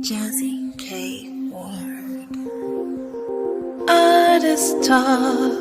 Jazzie KWard. Artist Talk.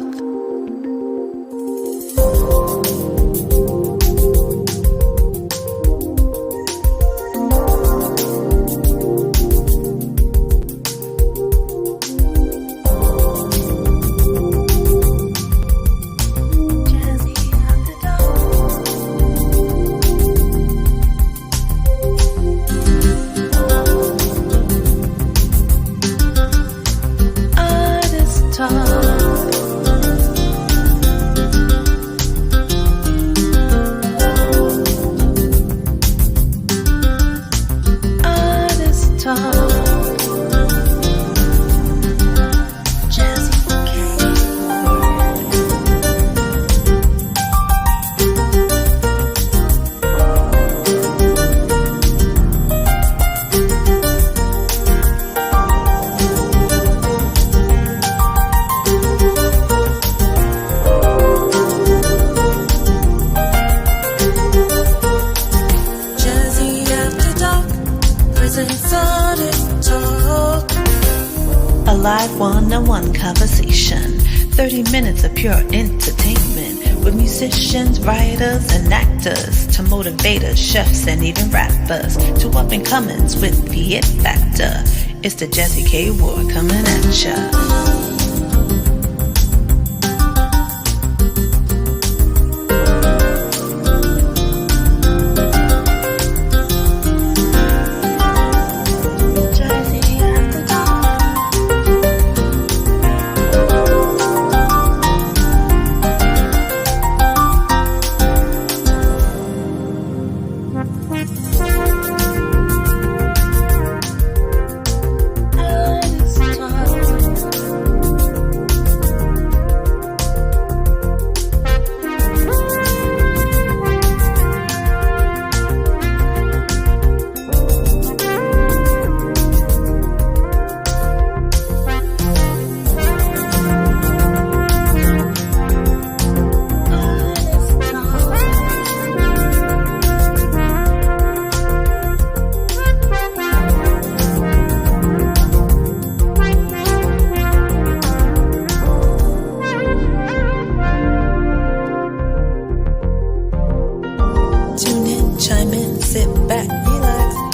A live one-on-one conversation, 30 minutes of pure entertainment with musicians, writers, and actors, to motivators, chefs, and even rappers, to up-and-comings with the it factor. It's the Jazzie KWard coming at ya.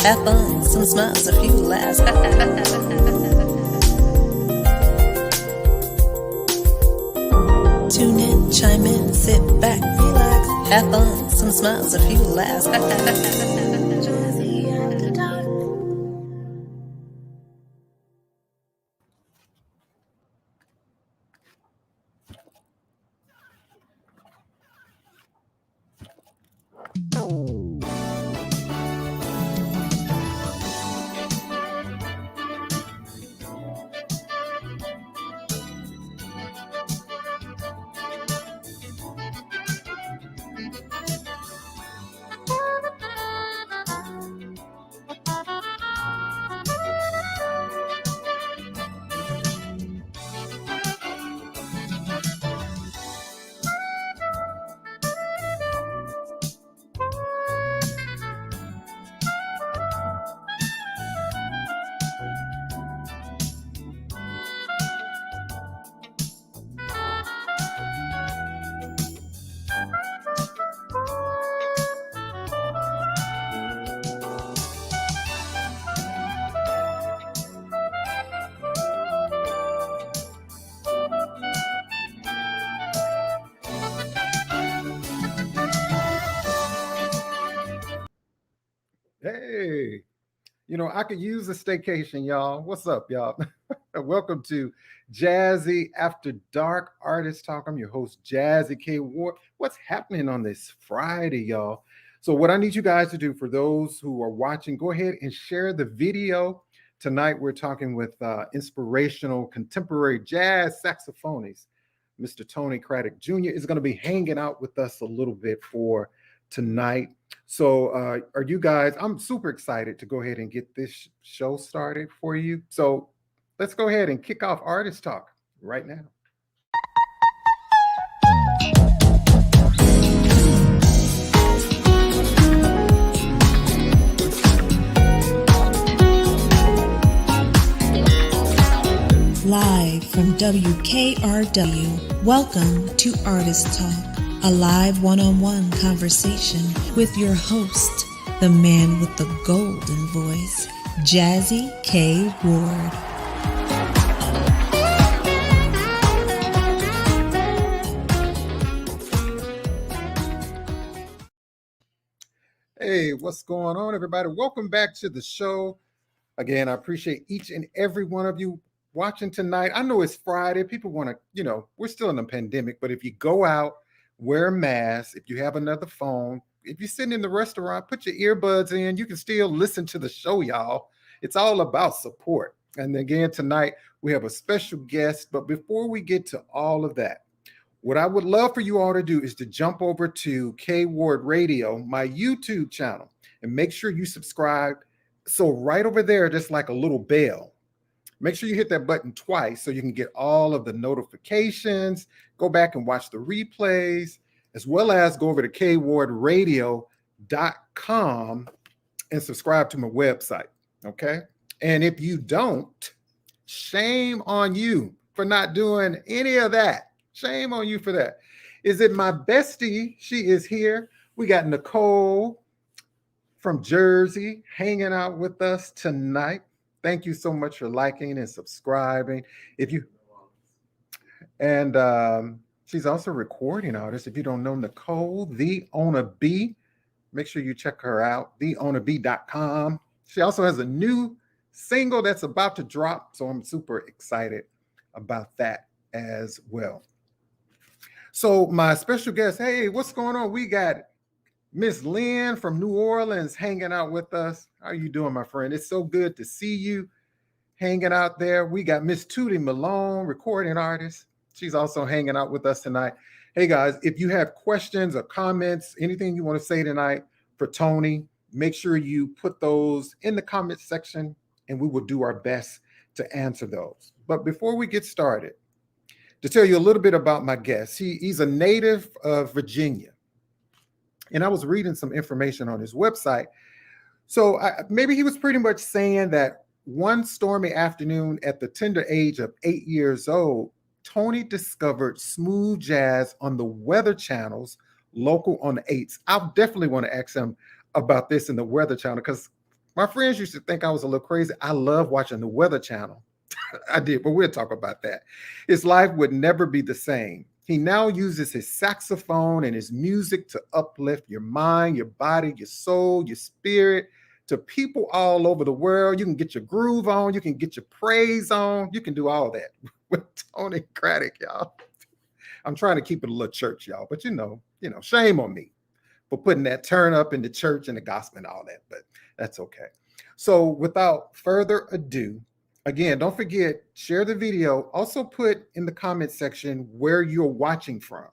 Have fun, some smiles, a few laughs. Tune in, chime in, sit back, relax. Have fun, some smiles, a few laughs. Jazzie After Dark. Hey, I could use a staycation, y'all. What's up, y'all? Welcome to Jazzie After Dark Artist Talk. I'm your host, Jazzie KWard. What's happening on this Friday, y'all? So what I need you guys to do, for those who are watching, go ahead and share the video. Tonight, we're talking with inspirational contemporary jazz saxophonist, Mr. Tony CRADDOCK Jr. is going to be hanging out with us a little bit for tonight. So are you guys, I'm super excited to go ahead and get this show started for you. So let's go ahead and kick off Artist Talk right now. WKRW. Welcome to Artist Talk, a live one-on-one conversation with your host, the man with the golden voice, Jazzie KWard. Hey, what's going on, everybody? Welcome back to the show. Again, I appreciate each and every one of you watching tonight. I know it's Friday. People want to, we're still in a pandemic, but if you go out, wear a mask. If you have another phone, if you're sitting in the restaurant, put your earbuds in. You can still listen to the show, y'all. It's all about support. And again, tonight, we have a special guest. But before we get to all of that, what I would love for you all to do is to jump over to KWard Radio, my YouTube channel, and make sure you subscribe. So right over there, just like a little bell, make sure you hit that button twice so you can get all of the notifications, go back and watch the replays, as well as go over to KWardRadio.com and subscribe to my website, okay? And if you don't, shame on you for not doing any of that. Shame on you for that. Is it my bestie? She is here. We got Nicole from Jersey hanging out with us tonight. Thank you so much for liking and subscribing. She's also a recording artist. If you don't know Nicole, The Owner B, make sure you check her out, theownerb.com. She also has a new single that's about to drop, so I'm super excited about that as well. So my special guest, hey, what's going on? We got Miss Lynn from New Orleans hanging out with us. How are you doing, my friend? It's so good to see you hanging out there. We got Miss Tootie Malone, recording artist. She's also hanging out with us tonight. Hey, guys, if you have questions or comments, anything you want to say tonight for Tony, make sure you put those in the comment section, and we will do our best to answer those. But before we get started, to tell you a little bit about my guest, he's a native of Virginia. And I was reading some information on his website. So maybe he was pretty much saying that one stormy afternoon at the tender age of 8 years old, Tony discovered smooth jazz on the Weather Channel's local on the 8s. I definitely want to ask him about this in the Weather Channel because my friends used to think I was a little crazy. I love watching the Weather Channel. I did, but we'll talk about that. His life would never be the same. He now uses his saxophone and his music to uplift your mind, your body, your soul, your spirit to people all over the world. You can get your groove on. You can get your praise on. You can do all that with Tony Craddock, y'all. I'm trying to keep it a little church, y'all, but shame on me for putting that turn up in the church and the gospel and all that, but that's okay. So without further ado, again, don't forget, share the video. Also put in the comment section where you're watching from.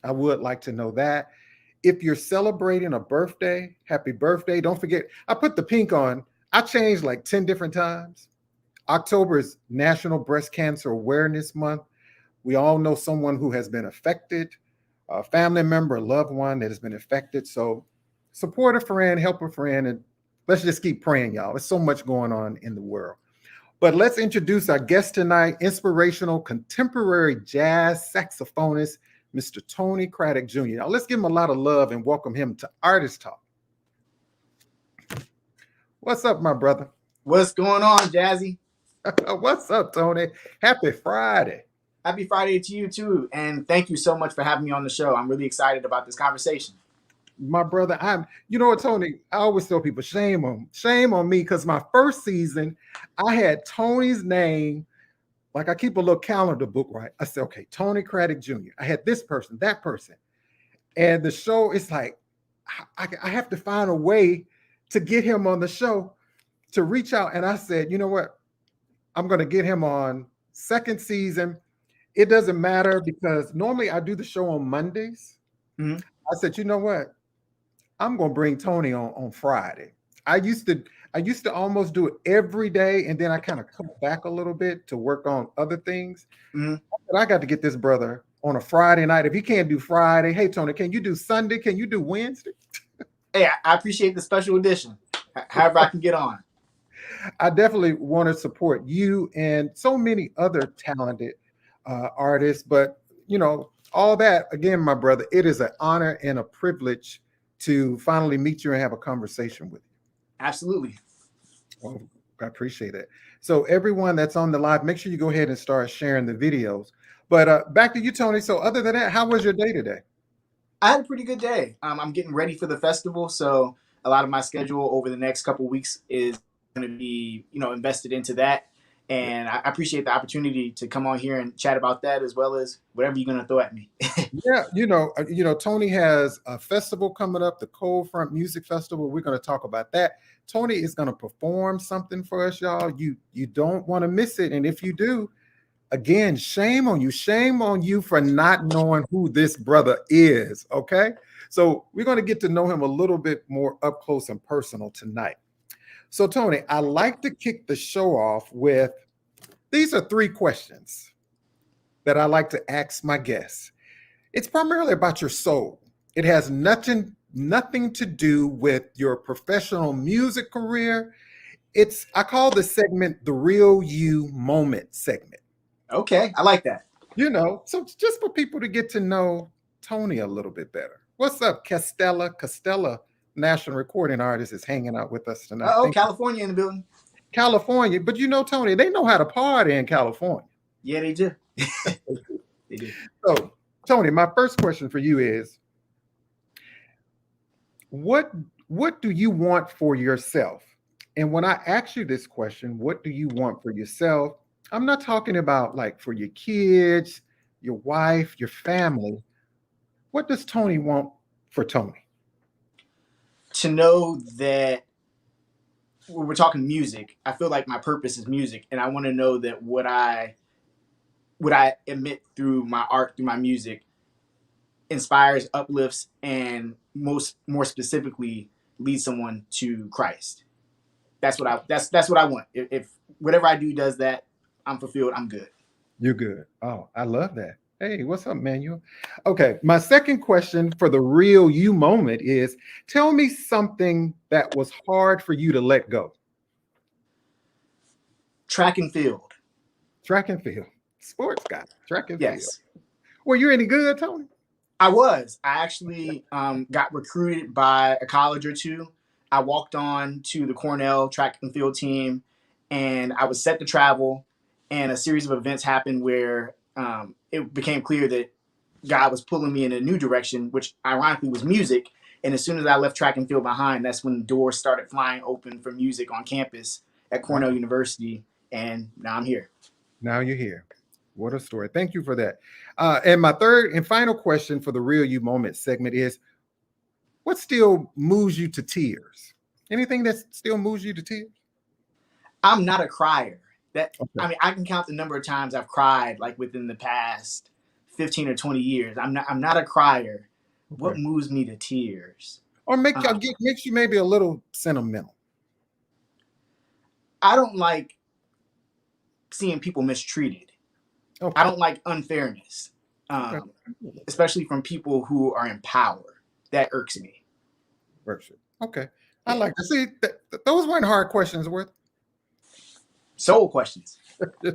I would like to know that. If you're celebrating a birthday, happy birthday. Don't forget, I put the pink on. I changed like 10 different times. October is National Breast Cancer Awareness Month. We all know someone who has been affected, a family member, a loved one that has been affected. So support a friend, help a friend, and let's just keep praying, y'all. There's so much going on in the world. But let's introduce our guest tonight, inspirational contemporary jazz saxophonist, Mr. Tony Craddock Jr. Now, let's give him a lot of love and welcome him to Artist Talk. What's up, my brother? What's going on, Jazzie? What's up, Tony? Happy Friday. Happy Friday to you, too. And thank you so much for having me on the show. I'm really excited about this conversation. My brother, you know what, Tony, I always tell people, shame on me, because my first season, I had Tony's name, like I keep a little calendar book, right? I said, okay, Tony Craddock Jr. I had this person, that person. And the show, it's like, I have to find a way to get him on the show, to reach out. And I said, you know what? I'm going to get him on second season. It doesn't matter because normally I do the show on Mondays. Mm-hmm. I said, you know what? I'm going to bring Tony on Friday. I used to almost do it every day, and then I kind of cut back a little bit to work on other things. Mm-hmm. But I got to get this brother on a Friday night. If he can't do Friday, hey, Tony, can you do Sunday? Can you do Wednesday? Hey, I appreciate the special edition. However I can get on. I definitely want to support you and so many other talented artist. But, all that, again, my brother, it is an honor and a privilege to finally meet you and have a conversation with you. Absolutely. Well, I appreciate it. So everyone that's on the live, make sure you go ahead and start sharing the videos. But back to you, Tony. So other than that, how was your day today? I had a pretty good day. I'm getting ready for the festival, so a lot of my schedule over the next couple of weeks is going to be, invested into that. And I appreciate the opportunity to come on here and chat about that, as well as whatever you're going to throw at me. Yeah, Tony has a festival coming up, the Cold Front Music Festival. We're going to talk about that. Tony is going to perform something for us, y'all. You don't want to miss it. And if you do, again, shame on you. Shame on you for not knowing who this brother is, okay? So we're going to get to know him a little bit more up close and personal tonight. So, Tony, I like to kick the show off with, these are 3 questions that I like to ask my guests. It's primarily about your soul. It has nothing to do with your professional music career. I call the segment the Real You Moment segment. Okay, I like that. So just for people to get to know Tony a little bit better. What's up, Castella? Castella, national recording artist, is hanging out with us tonight. Oh, California in the building. California, but Tony, they know how to party in California. Yeah, they do. They do. So, Tony, my first question for you is, what do you want for yourself? And when I ask you this question, what do you want for yourself? I'm not talking about like for your kids, your wife, your family. What does Tony want for Tony? To know that when we're talking music, I feel like my purpose is music, and I want to know that what I emit through my art, through my music, inspires, uplifts, and more specifically leads someone to Christ. That's what I want. If whatever I do does that, I'm fulfilled. I'm good. You're good. Oh, I love that. Hey, what's up, Manuel? Okay, my second question for the Real You moment is, tell me something that was hard for you to let go. Track and field. Track and field. Sports guy. Track and Yes. field. Were you any good, Tony? I was. I actually got recruited by a college or two. I walked on to the Cornell track and field team, and I was set to travel, and a series of events happened where it became clear that God was pulling me in a new direction, which ironically was music. And as soon as I left track and field behind, that's when doors started flying open for music on campus at Cornell University. And now I'm here. Now you're here. What a story. Thank you for that. And my third and final question for the Real You moment segment is, what still moves you to tears? Anything that still moves you to tears? I'm not a crier. I can count the number of times I've cried, like within the past 15 or 20 years. I'm not a crier. Okay. What moves me to tears? Or makes you maybe a little sentimental? I don't like seeing people mistreated. Okay. I don't like unfairness, especially from people who are in power. That irks me. Okay. I like to see those weren't hard questions, were they? Soul questions.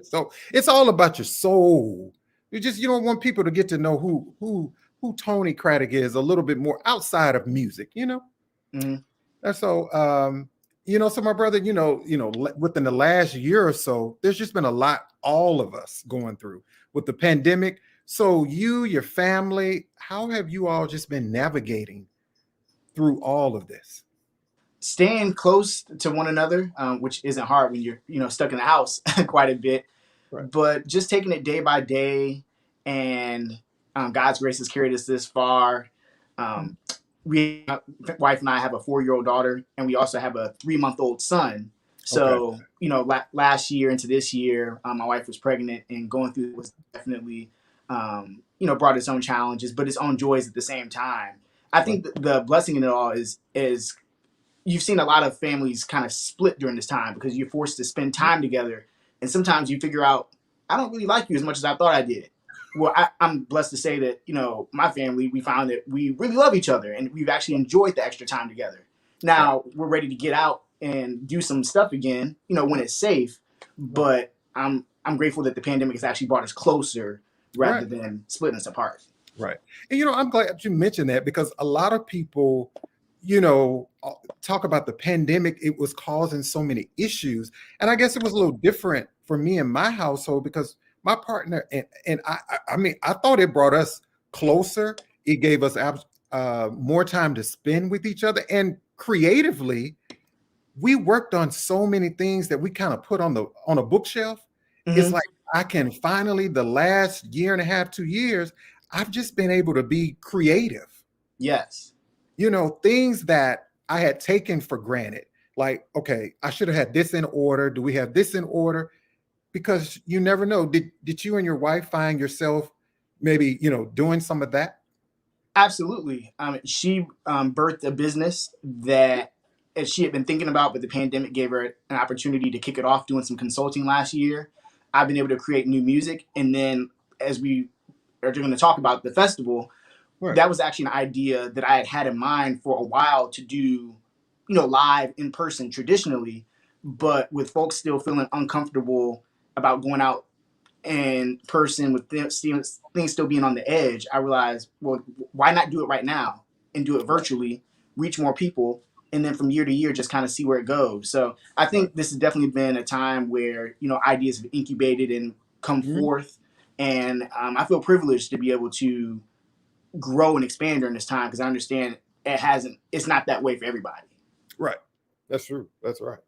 So it's all about your soul. You don't want people to get to know who Tony Craddock is a little bit more outside of music, Mm-hmm. And so so my brother, within the last year or so, there's just been a lot, all of us going through with the pandemic. So your family, how have you all just been navigating through all of this? Staying close to one another, which isn't hard when you're stuck in the house quite a bit, right. But just taking it day by day, and God's grace has carried us this far. My wife and I have a 4-year-old daughter, and we also have a 3-month-old son. So, okay. Last year into this year, my wife was pregnant, and going through it was definitely, brought its own challenges, but its own joys at the same time. I think the blessing in it all is you've seen a lot of families kind of split during this time because you're forced to spend time together. And sometimes you figure out, I don't really like you as much as I thought I did. Well, I'm blessed to say that, my family, we found that we really love each other, and we've actually enjoyed the extra time together. Now we're ready to get out and do some stuff again, when it's safe. But I'm I'm grateful that the pandemic has actually brought us closer rather than splitting us apart. Right. And, I'm glad you mentioned that, because a lot of people, talk about the pandemic. It was causing so many issues. And I guess it was a little different for me and my household, because my partner and I mean, I thought it brought us closer. It gave us more time to spend with each other. And creatively, we worked on so many things that we kind of put on a bookshelf. It's like, I can finally, the last year and a half, 2 years, I've just been able to be creative. Yes. Things that I had taken for granted. Like, okay, I should have had this in order. Do we have this in order? Because you never know. Did you and your wife find yourself maybe, doing some of that? Absolutely. She birthed a business that she had been thinking about, but the pandemic gave her an opportunity to kick it off doing some consulting last year. I've been able to create new music. And then as we are going to talk about the festival, that was actually an idea that I had in mind for a while to do, live in person traditionally, but with folks still feeling uncomfortable about going out in person with things still being on the edge. I realized, well, why not do it right now and do it virtually, reach more people, and then from year to year, just kind of see where it goes. So I think this has definitely been a time where, ideas have incubated and come forth. And I feel privileged to be able to grow and expand during this time, because I understand it's not that way for everybody. Right. That's true. That's right.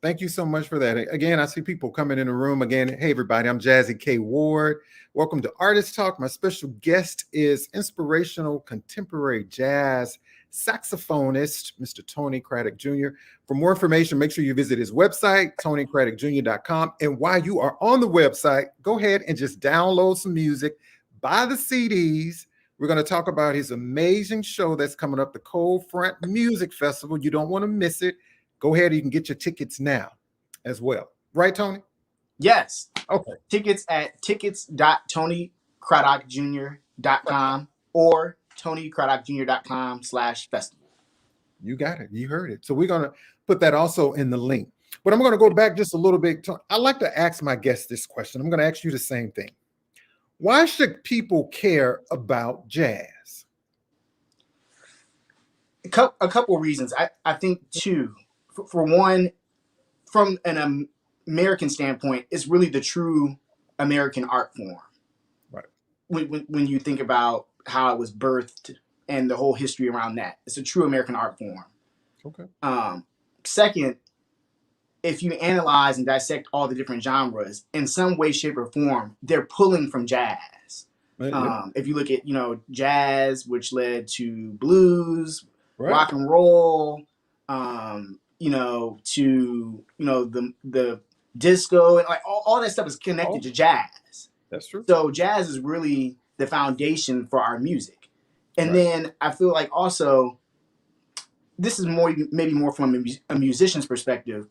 Thank you so much for that. Again, I see people coming in the room. Again, hey, everybody, I'm Jazzie KWard. Welcome to Artist Talk. My special guest is inspirational contemporary jazz saxophonist, Mr. Tony Craddock Jr. For more information, make sure you visit his website, TonyCraddockJr.com. And while you are on the website, go ahead and just download some music, buy the CDs. We're going to talk about his amazing show that's coming up, the Cold Front Music Festival. You don't want to miss it. Go ahead, you can get your tickets now as well. Right, Tony? Yes. Okay. Tickets at tickets.TonyCraddockJr.com or TonyCraddockJr.com/festival. You got it. You heard it. So we're going to put that also in the link. But I'm going to go back just a little bit. I like to ask my guests this question. I'm going to ask you the same thing. Why should people care about jazz? A couple of reasons. I think two. For one, from an American standpoint, it's really the true American art form. Right. When you think about how it was birthed and the whole history around that, it's a true American art form. Okay. Second, if you analyze and dissect all the different genres, in some way, shape, or form, they're pulling from jazz. If you look at, jazz, which led to blues, rock and roll, to the disco, and like all that stuff is connected to jazz. That's true. So jazz is really the foundation for our music. And then I feel like also, this is maybe more from a musician's perspective.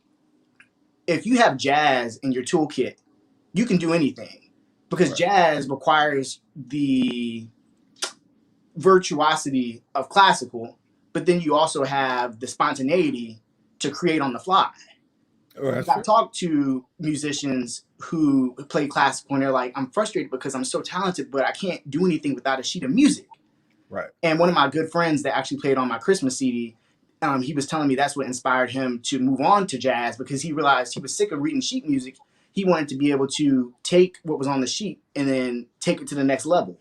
If you have jazz in your toolkit, you can do anything, because jazz requires the virtuosity of classical, but then you also have the spontaneity to create on the fly. I talk to musicians who play classical and they're like, I'm frustrated because I'm so talented, but I can't do anything without a sheet of music. Right. And one of my good friends that actually played on my Christmas CD, he was telling me that's what inspired him to move on to jazz, because he realized he was sick of reading sheet music. He wanted to be able to take what was on the sheet and then take it to the next level.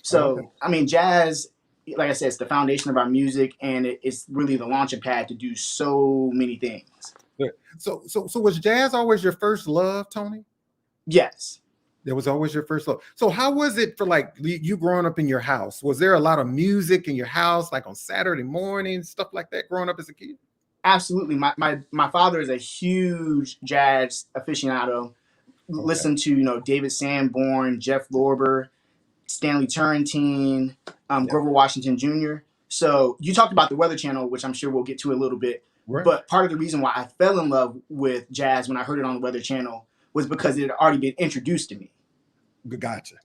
So, I mean, jazz, like I said, it's the foundation of our music, and it's really the launching pad to do so many things. So was jazz always your first love, Tony? Yes. That was always your first love. So how was it for like you growing up in your house? Was there a lot of music in your house, like on Saturday mornings, stuff like that, growing up as a kid? Absolutely. My father is a huge jazz aficionado. Listened to, David Sanborn, Jeff Lorber, Stanley Turrentine, Grover Washington Jr. So you talked about the Weather Channel, which I'm sure we'll get to a little bit. Right. But part of the reason why I fell in love with jazz when I heard it on the Weather Channel was because it had already been introduced to me. Gotcha.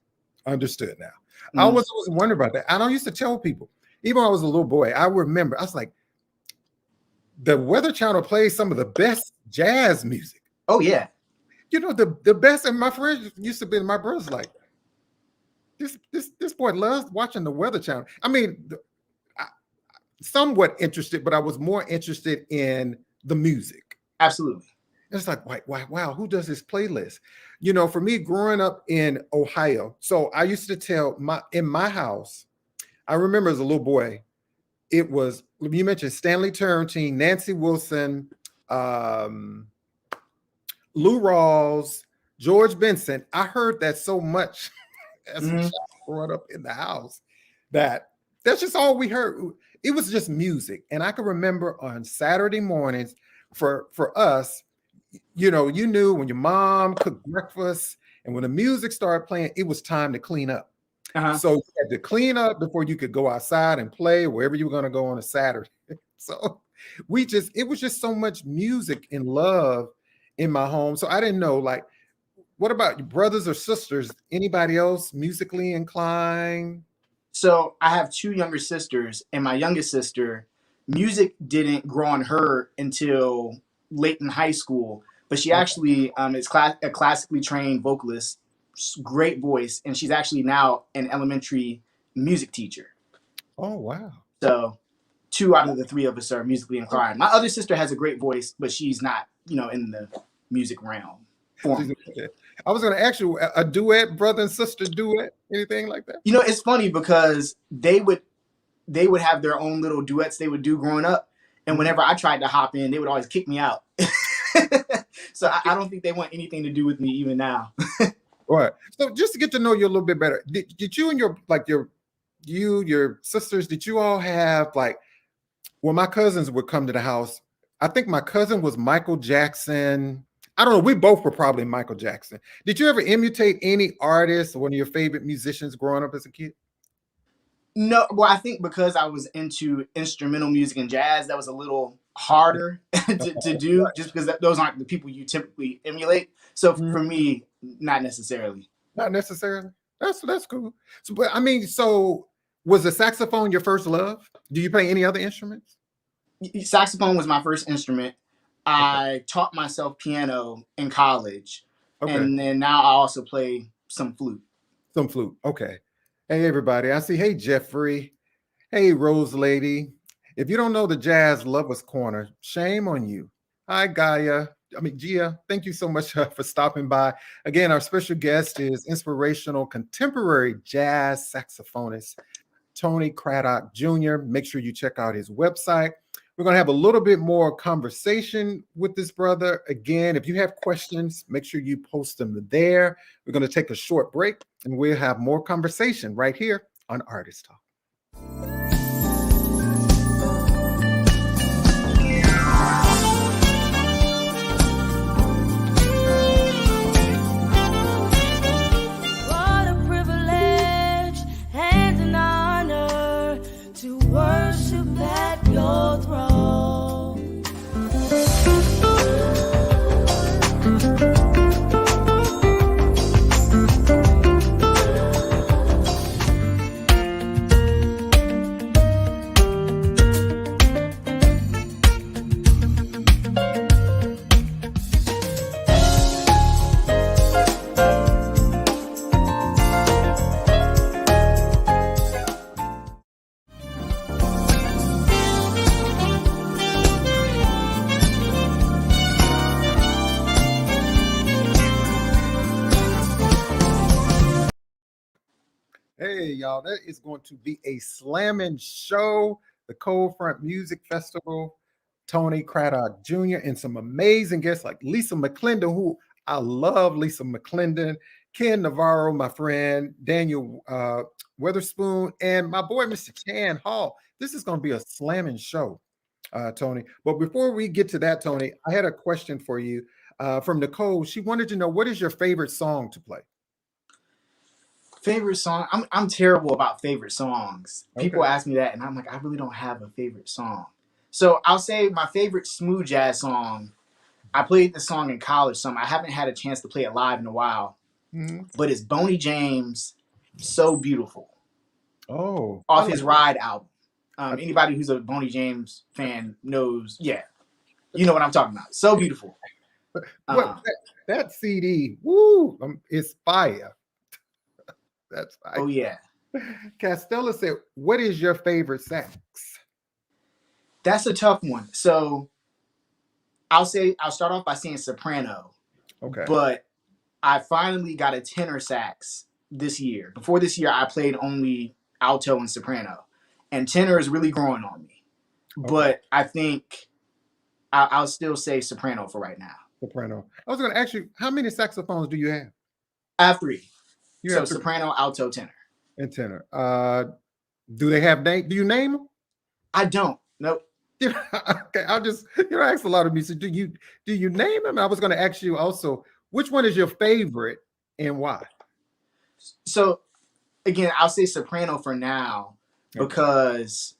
Understood now. I always wondered about that. I used to tell people, even when I was a little boy, I remember, I was like, the Weather Channel plays some of the best jazz music. Oh, yeah. You know, the best, and my friends used to be, my brother's like, this boy loves watching the Weather Channel. I mean, somewhat interested, but I was more interested in the music. Absolutely. It's like, wow, who does this playlist? You know, for me, growing up in Ohio, so I used to tell in my house, I remember as a little boy, it was, you mentioned Stanley Turrentine, Nancy Wilson, Lou Rawls, George Benson. I heard that so much as a child growing up in the house that that's just all we heard. It was just music. And I can remember on Saturday mornings for us, you know, you knew when your mom cooked breakfast and when the music started playing, it was time to clean up. So you had to clean up before you could go outside and play wherever you were going to go on a Saturday. So it was just so much music and love in my home. So I didn't know, like, what about your brothers or sisters? Anybody else musically inclined? So I have two younger sisters, and my youngest sister, music didn't grow on her until late in high school, but she actually is a classically trained vocalist, great voice, and she's actually now an elementary music teacher. Oh, wow. So 2 out of the 3 of us are musically inclined. My other sister has a great voice, but she's not, you know, in the music realm. I was going to ask you, a duet, brother and sister duet, anything like that? You know, it's funny because they would have their own little duets they would do growing up, and whenever I tried to hop in, they would always kick me out. So I don't think they want anything to do with me even now. Right. So just to get to know you a little bit better, did you and your sisters, did you all have, like, when my cousins would come to the house, I think my cousin was Michael Jackson. I don't know. We both were probably Michael Jackson. Did you ever imitate any artist or one of your favorite musicians growing up as a kid? No, well, I think because I was into instrumental music and jazz, that was a little harder to do, just because those aren't the people you typically emulate. So for me, not necessarily. Not necessarily. That's cool. So, but I mean, so was the saxophone your first love? Do you play any other instruments? Saxophone was my first instrument. I taught myself piano in college, and then now I also play some flute. Some flute. Okay. Hey, everybody. I see. Hey, Jeffrey. Hey, Rose Lady. If you don't know the Jazz Lovers Corner, shame on you. Hi, Gia. Thank you so much for stopping by. Again, our special guest is inspirational contemporary jazz saxophonist, Tony Craddock Jr. Make sure you check out his website. We're going to have a little bit more conversation with this brother. Again, if you have questions, make sure you post them there. We're going to take a short break, and we'll have more conversation right here on Artist Talk. What a privilege and an honor to worship at your throne. Hey, y'all, that is going to be a slamming show, the Cold Front Music Festival, Tony Craddock Jr., and some amazing guests like Lisa McClendon, who I love Lisa McClendon, Ken Navarro, my friend, Daniel Weatherspoon, and my boy, Mr. Chan Hall. This is going to be a slamming show, Tony. But before we get to that, Tony, I had a question for you from Nicole. She wanted to know, what is your favorite song to play? Favorite song? I'm terrible about favorite songs. People ask me that, and I'm like, I really don't have a favorite song. So I'll say my favorite smooth jazz song. I played the song in college some. I haven't had a chance to play it live in a while, but it's Boney James, "So Beautiful." Oh, off his Ride album. Anybody who's a Boney James fan knows. Yeah, you know what I'm talking about. "So Beautiful." What that CD? Woo! It's fire. That's fire. Oh yeah. Castella said, "What is your favorite sax?" That's a tough one. So I'll start off by saying soprano. Okay. But I finally got a tenor sax this year. Before this year, I played only alto and soprano, and tenor is really growing on me. Okay. But I think I'll still say soprano for right now. Soprano. I was going to ask you, how many saxophones do you have? I have 3. You so have 3. Soprano, alto, tenor. And tenor. Do they have name? Do you name them? I don't. Nope. Okay, I'll just ask a lot of music. Do you name them? I was going to ask you also, which one is your favorite and why? So again, I'll say soprano for now, because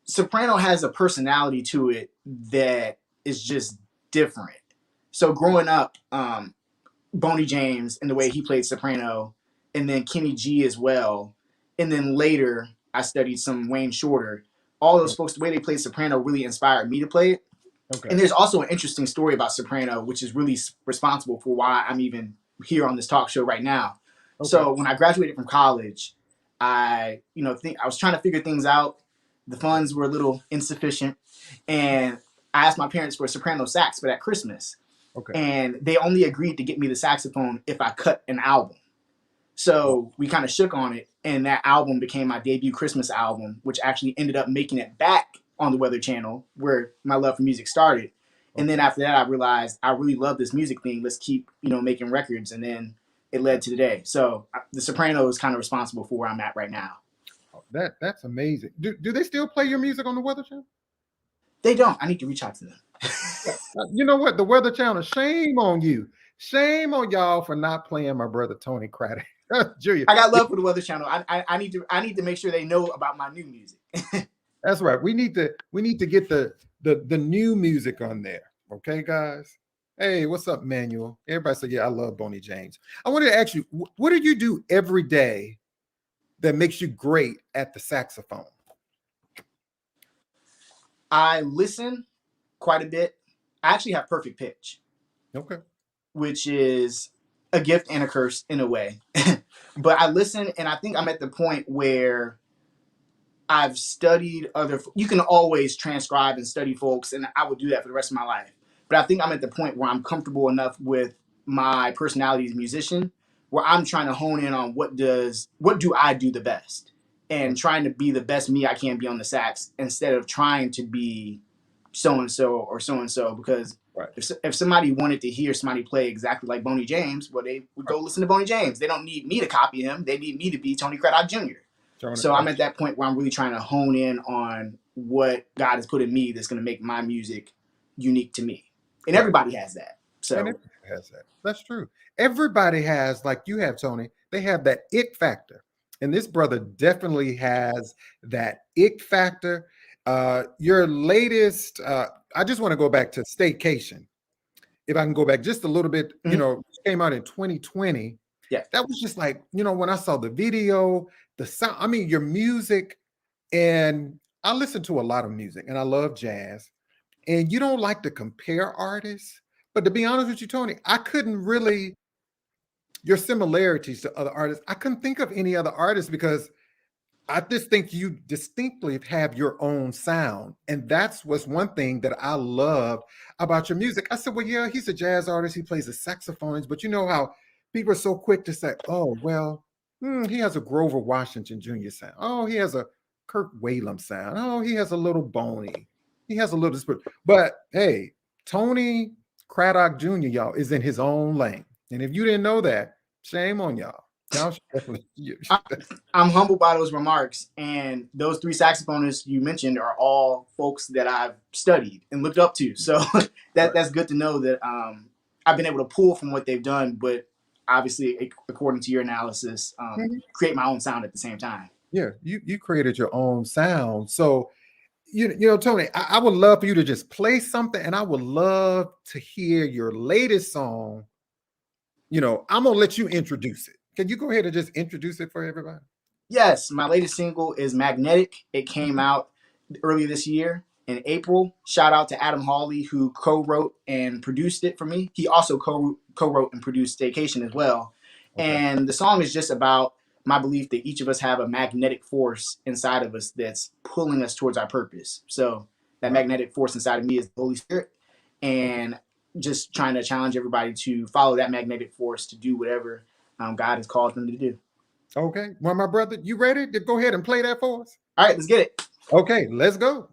soprano has a personality to it that is just different. So growing up, Boney James and the way he played soprano, and then Kenny G as well, and then later I studied some Wayne Shorter. All those folks, the way they played soprano really inspired me to play it. Okay. And there's also an interesting story about soprano, which is really responsible for why I'm even here on this talk show right now. Okay. So when I graduated from college, I was trying to figure things out. The funds were a little insufficient, and I asked my parents for a soprano sax for that Christmas. Okay. And they only agreed to get me the saxophone if I cut an album. So we kind of shook on it, and that album became my debut Christmas album, which actually ended up making it back on the Weather Channel, where my love for music started. Okay. And then after that, I realized I really love this music thing. Let's keep, making records. And then it led to today. So the soprano is kind of responsible for where I'm at right now. That's amazing. Do they still play your music on the Weather Channel? They don't. I need to reach out to them. You know what? The Weather Channel, shame on you. Shame on y'all for not playing my brother Tony Craddock Jr. I got love for the Weather Channel. I need to make sure they know about my new music. That's right. We need to get the new music on there. Okay, guys. Hey, what's up, Manuel? Everybody say, yeah, I love Boney James. I wanted to ask you, what do you do every day that makes you great at the saxophone? I listen quite a bit. I actually have perfect pitch. Okay. Which is a gift and a curse in a way. But I listen, and I think I'm at the point where I've studied you can always transcribe and study folks, and I would do that for the rest of my life. But I think I'm at the point where I'm comfortable enough with my personality as a musician, where I'm trying to hone in on what do I do the best, and trying to be the best me I can be on the sax, instead of trying to be so-and-so or so-and-so, because if somebody wanted to hear somebody play exactly like Boney James, well, they would go listen to Boney James. They don't need me to copy him. They need me to be Tony Craddock Jr. So I'm at that point where I'm really trying to hone in on what God has put in me that's going to make my music unique to me. And everybody has that. So everybody has that. That's true. Everybody has, like you have, Tony, they have that it factor. And this brother definitely has that it factor. Your latest, I just want to go back to Staycation. If I can go back just a little bit, came out in 2020. Yeah. That was just like, when I saw the video, the sound, your music, and I listen to a lot of music and I love jazz, and you don't like to compare artists, but to be honest with you, Tony, I couldn't really, your similarities to other artists, I couldn't think of any other artists, because I just think you distinctly have your own sound. And that's what's one thing that I loved about your music. I said, well, yeah, he's a jazz artist. He plays the saxophones, but you know how people are so quick to say, oh, well, he has a Grover Washington Jr. sound. Oh, he has a Kirk Whalum sound. Oh, he has a little Boney. He has a little spirit. But hey, Tony Craddock Jr., y'all, is in his own lane. And if you didn't know that, shame on y'all. I'm humbled by those remarks, and those 3 saxophonists you mentioned are all folks that I've studied and looked up to. So that's good to know that I've been able to pull from what they've done, but obviously, according to your analysis, create my own sound at the same time. Yeah, you created your own sound. So, Tony, I would love for you to just play something, and I would love to hear your latest song. I'm going to let you introduce it. Can you go ahead and just introduce it for everybody? Yes, my latest single is Magnetic. It came out earlier this year, in April. Shout out to Adam Hawley, who co-wrote and produced it for me. He also co-wrote and produced Staycation as well. Okay. And the song is just about my belief that each of us have a magnetic force inside of us that's pulling us towards our purpose. So that magnetic force inside of me is the Holy Spirit, and just trying to challenge everybody to follow that magnetic force to do whatever God has called them to do. Okay. Well, my brother, you ready to go ahead and play that for us? All right, let's get it. Okay, let's go.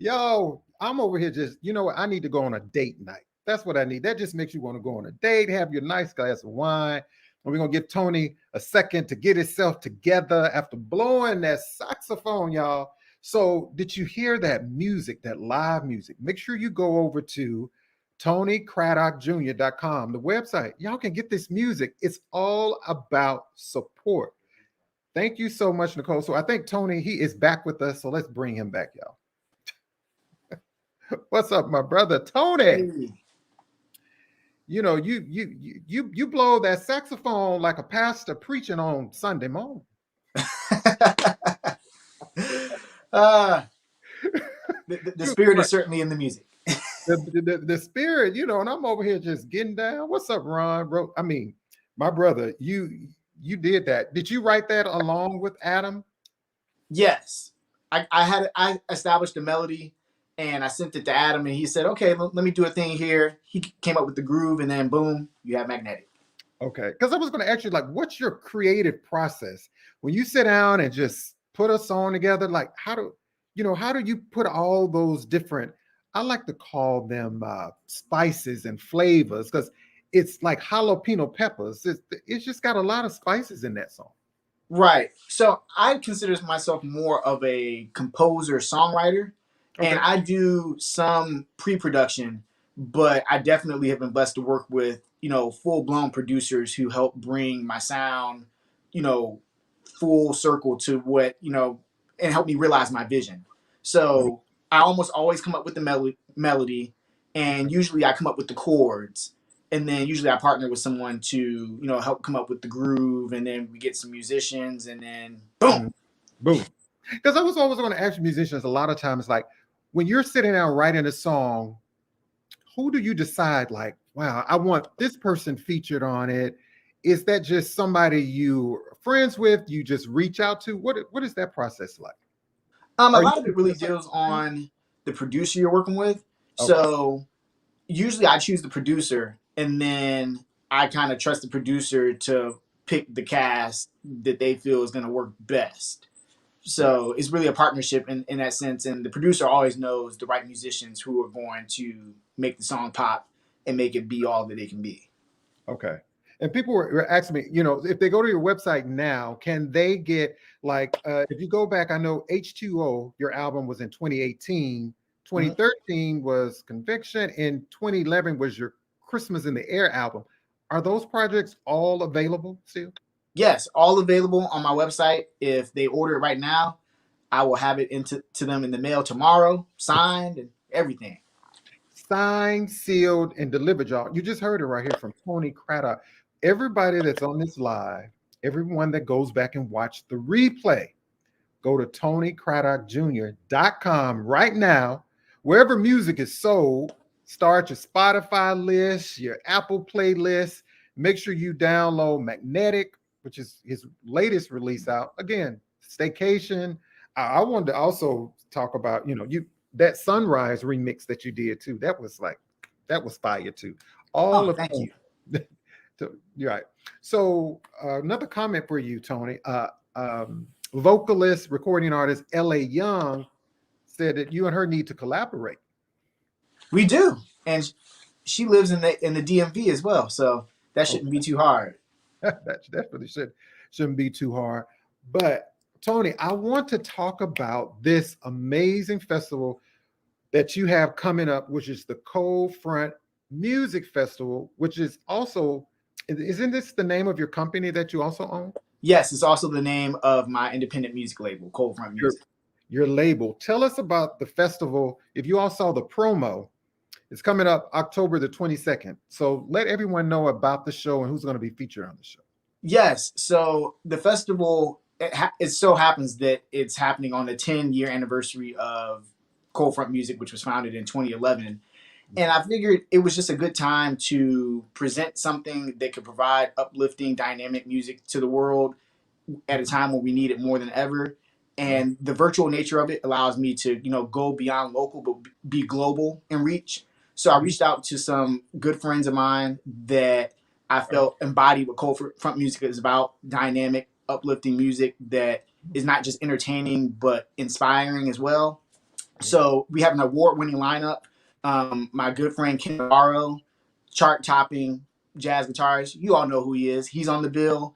Yo, I'm over here just, you know what? I need to go on a date night. That's what I need. That just makes you want to go on a date, have your nice glass of wine. And we're going to give Tony a second to get himself together after blowing that saxophone, y'all. So did you hear that music, that live music? Make sure you go over to TONYCRADDOCK Jr.com, the website. Y'all can get this music. It's all about support. Thank you so much, Nicole. So I think Tony, he is back with us. So let's bring him back, y'all. What's up, my brother Tony? Hey. You know, you blow that saxophone like a pastor preaching on Sunday morning. The spirit is certainly in the music. The spirit, you know, and I'm over here just getting down. What's up, Ron? Bro, I mean, my brother, you did that. Did you write that along with Adam? Yes, I established a melody, and I sent it to Adam, and he said, "Okay, let me do a thing here." He came up with the groove, and then boom, you have Magnetic. Okay, because I was going to ask you, like, what's your creative process when you sit down and just put a song together? Like, how do you put all those different? I like to call them spices and flavors because it's like jalapeno peppers. It's just got a lot of spices in that song. Right. So I consider myself more of a composer songwriter, and I do some pre-production, but I definitely have been blessed to work with, full-blown producers who help bring my sound, full circle to what, and help me realize my vision. So I almost always come up with the melody, and usually I come up with the chords. And then usually I partner with someone to, help come up with the groove, and then we get some musicians, and then boom. Boom. Because I was always going to ask musicians a lot of times, like, when you're sitting down writing a song, who do you decide, like, wow, I want this person featured on it? Is that just somebody you're friends with, you just reach out to? What is that process like? A lot of it really deals on the producer you're working with. Okay. So usually I choose the producer, and then I kind of trust the producer to pick the cast that they feel is going to work best. So it's really a partnership in that sense. And the producer always knows the right musicians who are going to make the song pop and make it be all that it can be. Okay. And people were asking me, if they go to your website now, can they get, like, if you go back, I know H2O, your album was in 2018. 2013 was Conviction, and 2011 was your Christmas in the Air album. Are those projects all available still? Yes, all available on my website. If they order it right now, I will have it to them in the mail tomorrow, signed and everything. Signed, sealed, and delivered, y'all. You just heard it right here from Tony Craddock. Everybody that's on this live, everyone that goes back and watch the replay, go to TonyCraddockJr.com right now. Wherever music is sold, start your Spotify list, your Apple playlist. Make sure you download Magnetic, which is his latest release out. Again, Staycation. I wanted to also talk about, that Sunrise remix that you did too. That was fire too. Thank you. You're right. So another comment for you, Tony. Vocalist, recording artist L.A. Young said that you and her need to collaborate. We do, and she lives in the DMV as well, so that shouldn't be too hard. That definitely shouldn't be too hard. But Tony, I want to talk about this amazing festival that you have coming up, which is the Cold Front Music Festival, which is also, isn't this the name of your company that you also own? Yes, it's also the name of my independent music label, Cold Front Music. Your label. Tell us about the festival. If you all saw the promo, it's coming up October the 22nd. So let everyone know about the show and who's going to be featured on the show. Yes. So the festival, it so happens that it's happening on the 10-year anniversary of Cold Front Music, which was founded in 2011. And I figured it was just a good time to present something that could provide uplifting, dynamic music to the world at a time when we need it more than ever. And the virtual nature of it allows me to, go beyond local, but be global in reach. So I reached out to some good friends of mine that I felt embodied what Cold Front Music is about: dynamic, uplifting music that is not just entertaining, but inspiring as well. So we have an award-winning lineup. My good friend Ken Navarro, chart-topping jazz guitarist. You all know who he is. He's on the bill.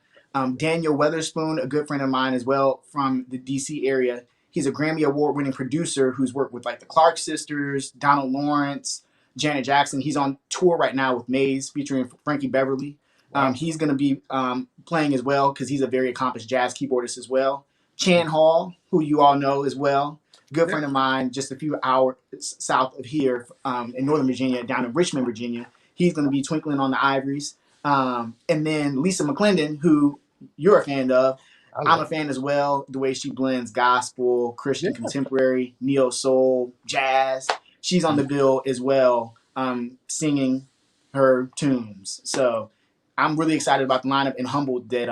Daniel Weatherspoon, a good friend of mine as well from the DC area. He's a Grammy Award-winning producer who's worked with like the Clark Sisters, Donald Lawrence, Janet Jackson. He's on tour right now with Maze featuring Frankie Beverly. Wow. He's going to be playing as well because he's a very accomplished jazz keyboardist as well. Chan Hall, who you all know as well, good friend of mine, just a few hours south of here in Northern Virginia, down in Richmond, Virginia. He's going to be twinkling on the ivories. And then Lisa McClendon, who you're a fan of. I'm a fan as well. The way she blends gospel, Christian, contemporary, neo soul, jazz. She's on the bill as well, singing her tunes. So I'm really excited about the lineup and humbled that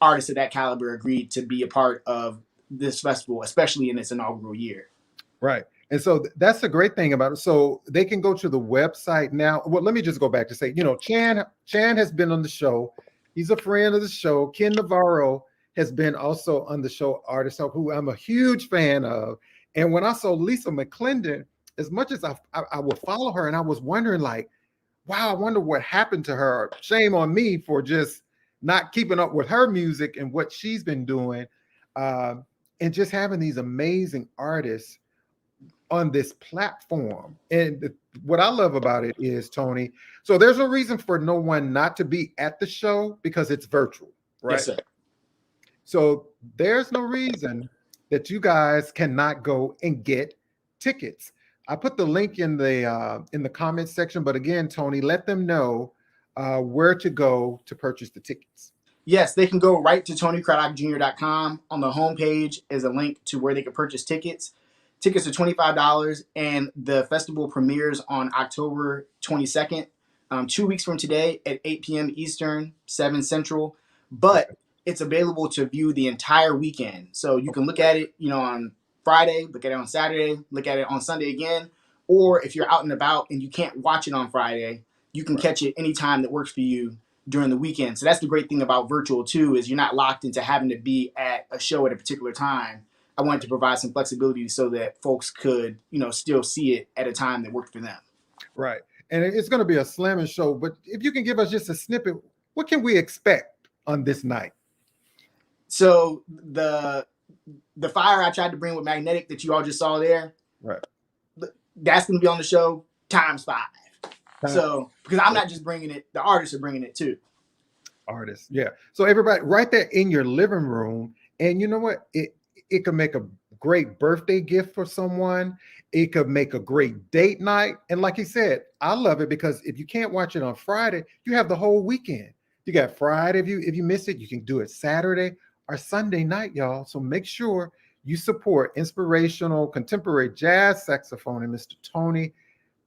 artists of that caliber agreed to be a part of this festival, especially in its inaugural year. Right. And so that's the great thing about it. So they can go to the website now. Well, let me just go back to say, Chan has been on the show. He's a friend of the show. Ken Navarro has been also on the show, artist who I'm a huge fan of. And when I saw Lisa McClendon, as much as I will follow her, and I was wondering like, wow, I wonder what happened to her. Shame on me for just not keeping up with her music and what she's been doing. And just having these amazing artists on this platform. And what I love about it is, Tony, so there's no reason for no one not to be at the show because it's virtual, right? Yes, sir. So there's no reason that you guys cannot go and get tickets. I put the link in the comments section, but again, Tony, let them know where to go to purchase the tickets. Yes, they can go right to TonyCraddockJr.com. On the homepage is a link to where they can purchase tickets. Tickets are $25, and the festival premieres on October 22nd, 2 weeks from today at 8 p.m. Eastern, 7 Central. But it's available to view the entire weekend. So you can look at it, on Friday, look at it on Saturday, look at it on Sunday again. Or if you're out and about and you can't watch it on Friday, you can catch it anytime that works for you during the weekend. So that's the great thing about virtual too, is you're not locked into having to be at a show at a particular time. I wanted to provide some flexibility so that folks could, still see it at a time that worked for them. Right. And it's going to be a slamming show, but if you can give us just a snippet, what can we expect on this night? So the fire I tried to bring with Magnetic that you all just saw there, right? That's going to be on the show times 5. So, because I'm not just bringing it, the artists are bringing it too. Artists, yeah. So everybody right there in your living room, and you know what? It could make a great birthday gift for someone. It could make a great date night. And like he said, I love it because if you can't watch it on Friday, you have the whole weekend. You got Friday. If you miss it, you can do it Saturday or Sunday night, y'all. So make sure you support inspirational contemporary jazz saxophonist, Mr. Tony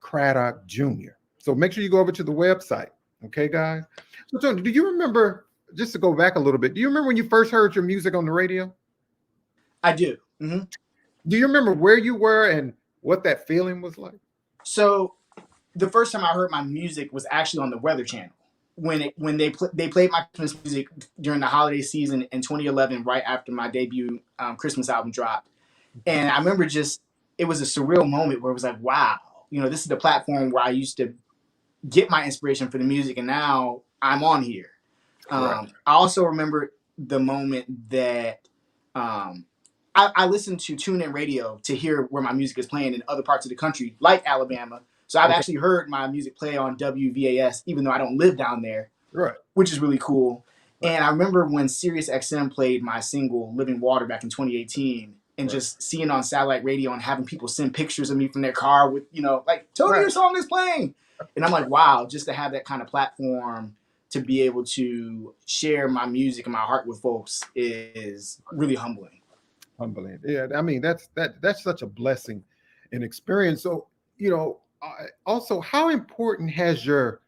CRADDOCK Jr. So make sure you go over to the website. Okay, guys? So Tony, do you remember, just to go back a little bit, do you remember when you first heard your music on the radio? I do. Mm-hmm. Do you remember where you were and what that feeling was like? So the first time I heard my music was actually on the Weather Channel when they played my Christmas music during the holiday season in 2011, right after my debut Christmas album dropped. And I remember it was a surreal moment where it was like, wow, this is the platform where I used to get my inspiration for the music, and now I'm on here. I also remember the moment that I listened to TuneIn Radio to hear where my music is playing in other parts of the country, like Alabama. So I've actually heard my music play on WVAS, even though I don't live down there, which is really cool. And I remember when Sirius XM played my single Living Water back in 2018, and just seeing on satellite radio and having people send pictures of me from their car with, like, Tony, your song is playing. And I'm like, wow, just to have that kind of platform to be able to share my music and my heart with folks is really humbling. Humbling. Yeah, I mean, that's such a blessing and experience. So, also, how important has your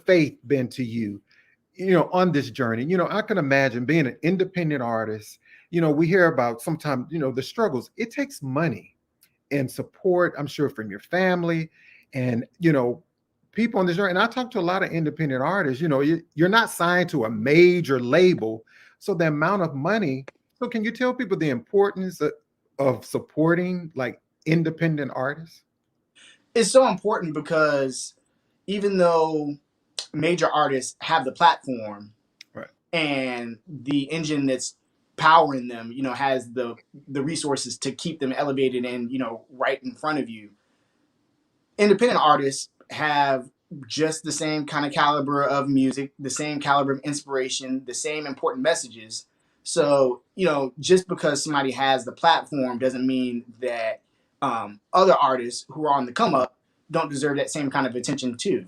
faith been to you, on this journey? I can imagine being an independent artist. We hear about sometimes, the struggles. It takes money and support, I'm sure, from your family and, people on this journey. And I talk to a lot of independent artists. You're not signed to a major label, so the amount of money. So can you tell people the importance of supporting like independent artists? It's so important because even though major artists have the platform and the engine that's powering them, has the resources to keep them elevated and, right in front of you, independent artists have just the same kind of caliber of music, the same caliber of inspiration, the same important messages. So, just because somebody has the platform doesn't mean that other artists who are on the come up don't deserve that same kind of attention too.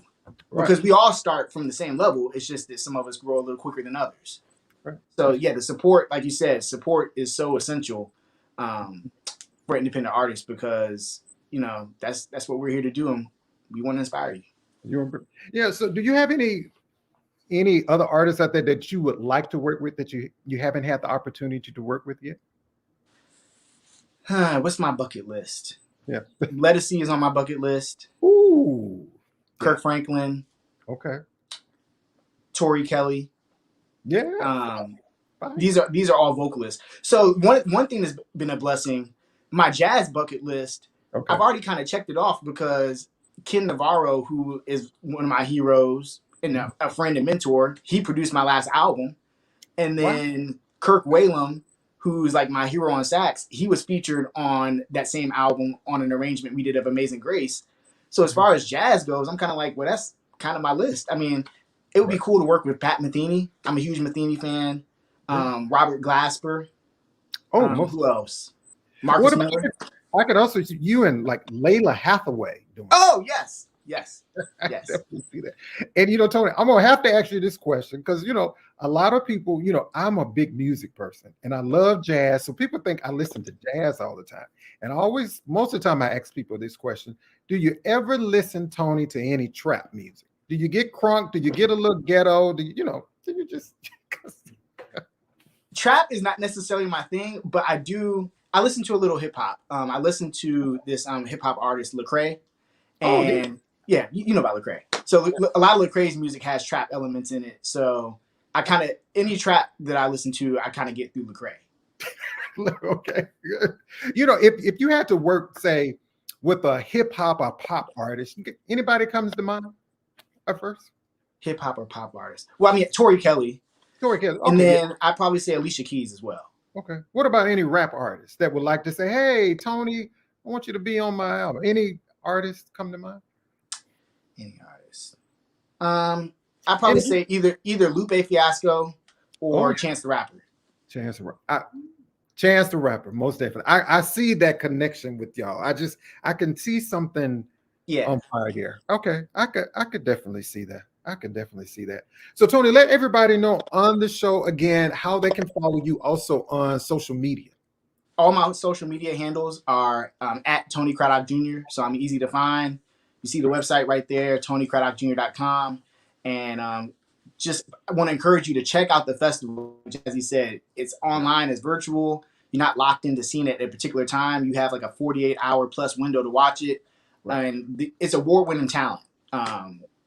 Right. Because we all start from the same level. It's just that some of us grow a little quicker than others. Right. So yeah, the support, like you said, support is so essential for independent artists because, that's what we're here to do. And we want to inspire you. Yeah. So do you have any other artists out there that you would like to work with that you haven't had the opportunity to work with yet? What's my bucket list? Yeah. Lettucey is on my bucket list. Ooh. Kirk Franklin. Okay. Tori Kelly. Yeah. These are all vocalists. So one thing that's been a blessing, my jazz bucket list, okay. I've already kind of checked it off because Ken Navarro, who is one of my heroes and a friend and mentor, he produced my last album. And then Kirk Whalum, who's like my hero on sax, he was featured on that same album on an arrangement we did of Amazing Grace. So as far as jazz goes, I'm kind of like, well, that's kind of my list. I mean, it would be cool to work with Pat Metheny. I'm a huge Metheny fan. Robert Glasper. Who else? Marcus Miller. I could also see you and like Layla Hathaway doing. Oh, yes. I definitely see that. And Tony, I'm gonna have to ask you this question because a lot of people, I'm a big music person and I love jazz. So people think I listen to jazz all the time. And most of the time I ask people this question: do you ever listen, Tony, to any trap music? Do you get crunk? Do you get a little ghetto? Do you just Trap is not necessarily my thing, but I listen to a little hip hop. I listen to this hip hop artist Lecrae, and yeah, you know about Lecrae. So a lot of Lecrae's music has trap elements in it. So I kind of any trap that I listen to, I kind of get through Lecrae. Okay, good. If you had to work, say, with a hip hop or pop artist, anybody comes to mind at first? Hip hop or pop artist? Well, I mean, Tori Kelly. Okay, and then I'd probably say Alicia Keys as well. Okay. What about any rap artists that would like to say, hey, Tony, I want you to be on my album? Any artists come to mind? Any artist? I'd probably say either Lupe Fiasco or Chance the Rapper. Chance the Rapper, most definitely. I see that connection with y'all. I can see something on fire here. Okay. I could definitely see that. So Tony, let everybody know on the show again how they can follow you also on social media. All my social media handles are at Tony Craddock Jr. So I'm easy to find. You see the website right there, TonyCraddockJr.com. And I want to encourage you to check out the festival. As he said, it's online, it's virtual. You're not locked into seeing it at a particular time. You have like a 48-hour plus window to watch it. Right. And it's award-winning talent.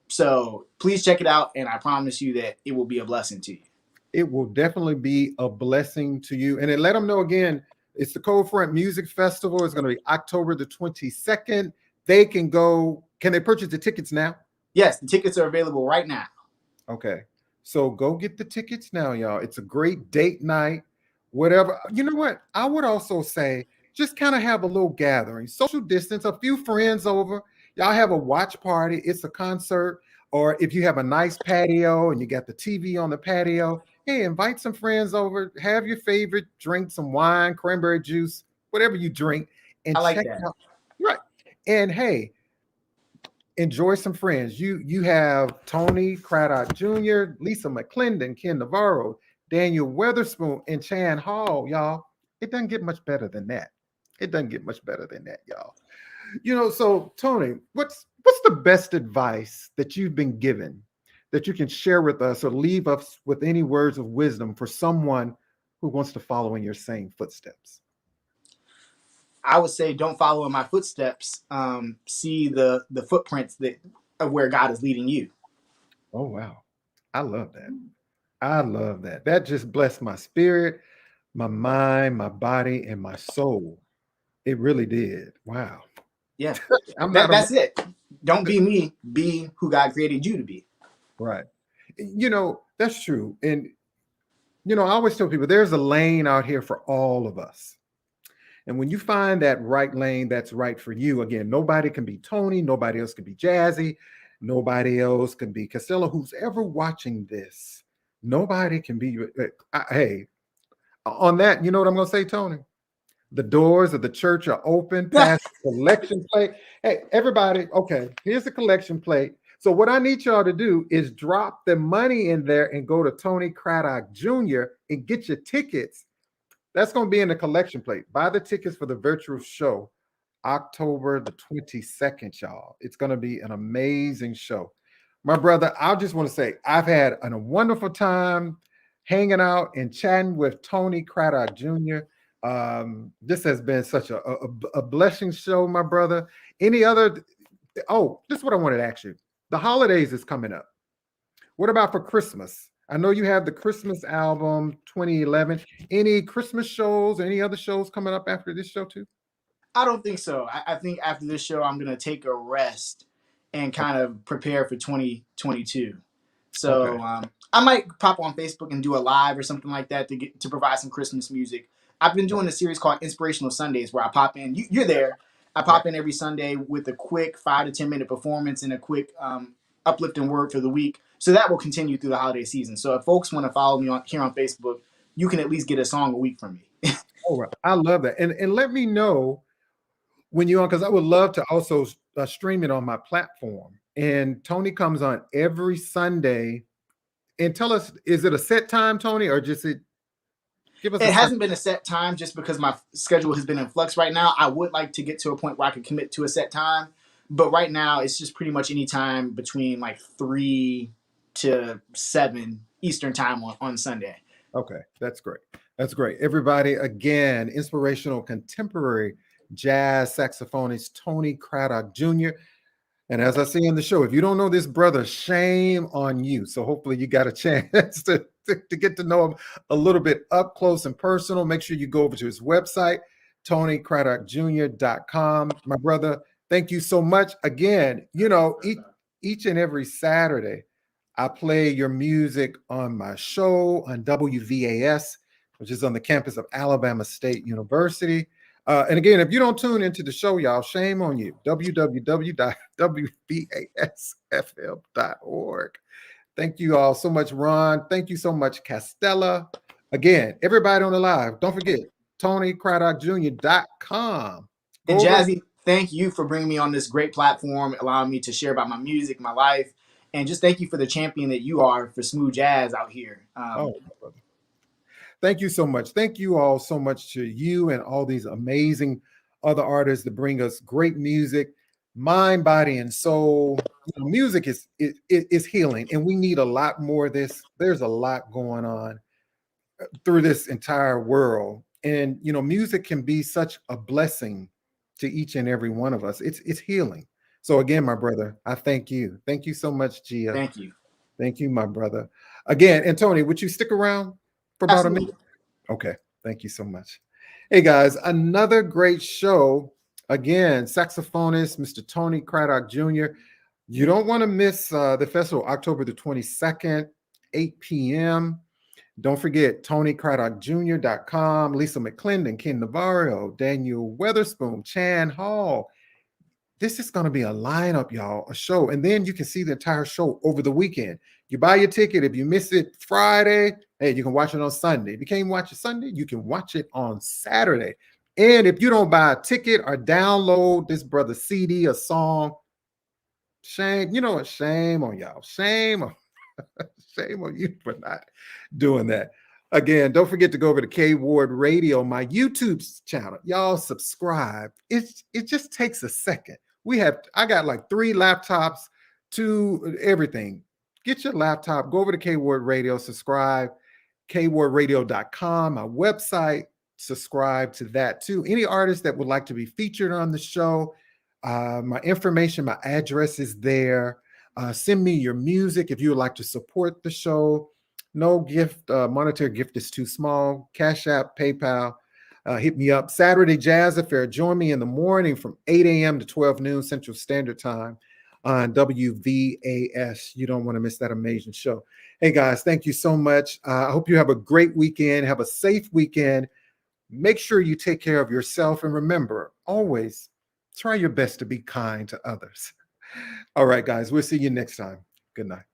So please check it out, and I promise you that it will be a blessing to you. It will definitely be a blessing to you. And then let them know again, it's the Cold Front Music Festival. It's going to be October the 22nd. They can go. Can they purchase the tickets now? Yes, the tickets are available right now. Okay. So go get the tickets now, y'all. It's a great date night, whatever. You know what? I would also say just kind of have a little gathering, social distance, a few friends over. Y'all have a watch party. It's a concert. Or if you have a nice patio and you got the TV on the patio, hey, invite some friends over. Have your favorite drink, some wine, cranberry juice, whatever you drink. And I like that. Out. Right. And hey, enjoy some friends. You have Tony Craddock Jr., Lisa McClendon, Ken Navarro, Daniel Weatherspoon, and Chan Hall, y'all. It doesn't get much better than that. Y'all. So Tony, what's the best advice that you've been given that you can share with us or leave us with any words of wisdom for someone who wants to follow in your same footsteps? I would say don't follow in my footsteps. See the footprints of where God is leading you. Oh, wow. I love that. That just blessed my spirit, my mind, my body, and my soul. It really did. Wow. Yeah, that's it. Don't be me. Be who God created you to be. Right. That's true. And, I always tell people there's a lane out here for all of us. And when you find that right lane that's right for you, again, nobody can be Tony. Nobody else can be Jazzie. Nobody else can be. Costello, who's ever watching this, nobody can be. Hey, on that, you know what I'm going to say, Tony? The doors of the church are open past the collection plate. Hey, everybody, okay, here's the collection plate. So what I need y'all to do is drop the money in there and go to Tony Craddock Jr. and get your tickets. That's going to be in the collection plate. Buy the tickets for the virtual show, October the 22nd, y'all. It's going to be an amazing show. My brother, I just want to say I've had a wonderful time hanging out and chatting with Tony Craddock Jr. This has been such a blessing show, my brother. Any other? Oh, this is what I wanted to ask you. The holidays is coming up. What about for Christmas? I know you have the Christmas album 2011. Any Christmas shows or any other shows coming up after this show too? I don't think so. I think after this show, I'm going to take a rest and kind of prepare for 2022. So Okay. I might pop on Facebook and do a live or something like that to provide some Christmas music. I've been doing a series called Inspirational Sundays where I pop in. You're there. I pop in every Sunday with a quick 5 to 10 minute performance and a quick uplifting word for the week. So that will continue through the holiday season. So if folks want to follow me here on Facebook, you can at least get a song a week from me. All right. I love that. And let me know when you're on, because I would love to also stream it on my platform. And Tony comes on every Sunday. And tell us, is it a set time, Tony, or just give us It hasn't been a set time just because my schedule has been in flux right now. I would like to get to a point where I can commit to a set time. But right now, it's just pretty much any time between like 3 to 7 Eastern time on Sunday. Okay, that's great. That's great. Everybody, again, inspirational contemporary jazz saxophonist Tony Craddock Jr. And as I say in the show, if you don't know this brother, shame on you. So hopefully you got a chance to get to know him a little bit up close and personal. Make sure you go over to his website, TonyCraddockJr.com. My brother, thank you so much. Again, you know, each and every Saturday, I play your music on my show on WVAS, which is on the campus of Alabama State University. And again, if you don't tune into the show, y'all, shame on you. www.wvasfm.org. Thank you all so much, Ron. Thank you so much, Castella. Again, everybody on the live, don't forget, TonyCraddockJr.com. And Jazzie, thank you for bringing me on this great platform, allowing me to share about my music, my life, and just thank you for the champion that you are for smooth jazz out here. Thank you so much. Thank you all so much to you and all these amazing other artists that bring us great music, mind, body, and soul. You know, music is healing, and we need a lot more of this. There's a lot going on through this entire world, and you know, music can be such a blessing to each and every one of us. It's healing. So again, my brother, I thank you. Thank you so much, Gia. Thank you. Thank you, my brother. Again, and Tony, would you stick around for about Absolutely. a minute? Okay, thank you so much. Hey guys, another great show. Again, saxophonist, Mr. Tony Craddock Jr. You don't want to miss the festival, October the 22nd, 8 p.m. Don't forget, TonyCraddockJr.com, Lisa McClendon, Ken Navarro, Daniel Weatherspoon, Chan Hall. This is going to be a lineup, y'all, a show. And then you can see the entire show over the weekend. You buy your ticket. If you miss it Friday, hey, you can watch it on Sunday. If you can't watch it Sunday, you can watch it on Saturday. And if you don't buy a ticket or download this brother's CD, a song, shame, you know what? Shame on y'all. Shame on you for not doing that. Again, don't forget to go over to KWard Radio, my YouTube channel. Y'all subscribe. It just takes a second. I got like 3 laptops, 2 everything. Get your laptop, go over to KWard Radio, subscribe, KWardRadio.com, my website, subscribe to that too. Any artist that would like to be featured on the show, my information, my address is there. Send me your music if you would like to support the show. No gift, monetary gift is too small. Cash App, PayPal, hit me up. Saturday Jazz Affair. Join me in the morning from 8 a.m. to 12 noon Central Standard Time on WVAS. You don't want to miss that amazing show. Hey, guys, thank you so much. I hope you have a great weekend. Have a safe weekend. Make sure you take care of yourself. And remember, always try your best to be kind to others. All right, guys, we'll see you next time. Good night.